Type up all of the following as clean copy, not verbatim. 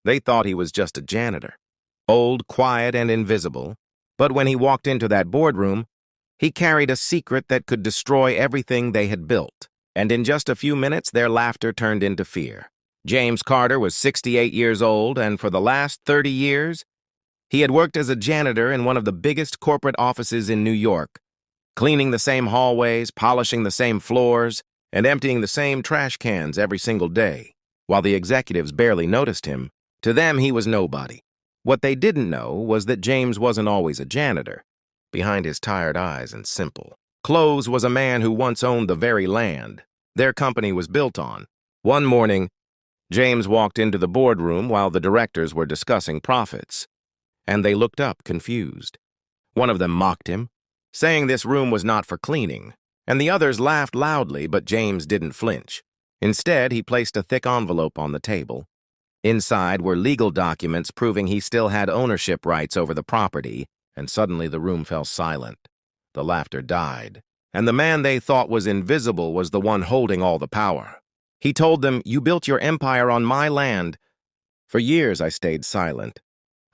They thought he was just a janitor, old, quiet, and invisible. But when he walked into that boardroom, he carried a secret that could destroy everything they had built. And in just a few minutes, their laughter turned into fear. James Carter was 68 years old, and for the last 30 years, he had worked as a janitor in one of the biggest corporate offices in New York, cleaning the same hallways, polishing the same floors, and emptying the same trash cans every single day. While the executives barely noticed him, to them he was nobody. What they didn't know was that James wasn't always a janitor. Behind his tired eyes and simple clothes was a man who once owned the very land their company was built on. One morning, James walked into the boardroom while the directors were discussing profits, and they looked up confused. One of them mocked him, saying this room was not for cleaning, and the others laughed loudly, but James didn't flinch. Instead, he placed a thick envelope on the table. Inside were legal documents proving he still had ownership rights over the property, and suddenly the room fell silent. The laughter died, and the man they thought was invisible was the one holding all the power. He told them, "You built your empire on my land. For years I stayed silent.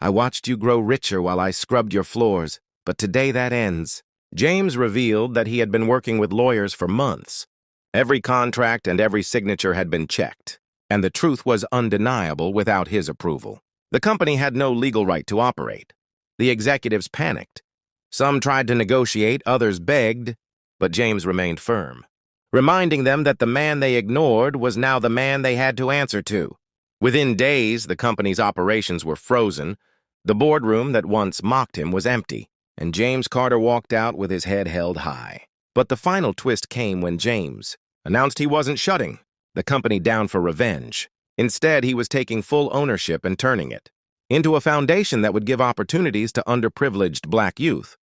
I watched you grow richer while I scrubbed your floors, but today that ends." James revealed that he had been working with lawyers for months. Every contract and every signature had been checked, and the truth was undeniable without his approval. The company had no legal right to operate. The executives panicked. Some tried to negotiate, others begged, but James remained firm, reminding them that the man they ignored was now the man they had to answer to. Within days, the company's operations were frozen. The boardroom that once mocked him was empty, and James Carter walked out with his head held high. But the final twist came when James announced he wasn't shutting the company down for revenge. Instead, he was taking full ownership and turning it into a foundation that would give opportunities to underprivileged black youth,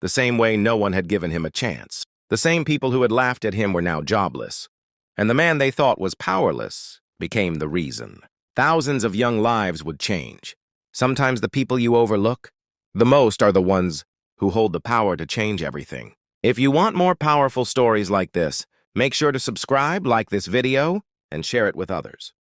the same way no one had given him a chance. The same people who had laughed at him were now jobless, and the man they thought was powerless became the reason. Thousands of young lives would change. Sometimes the people you overlook the most are the ones who hold the power to change everything. If you want more powerful stories like this, make sure to subscribe, like this video, and share it with others.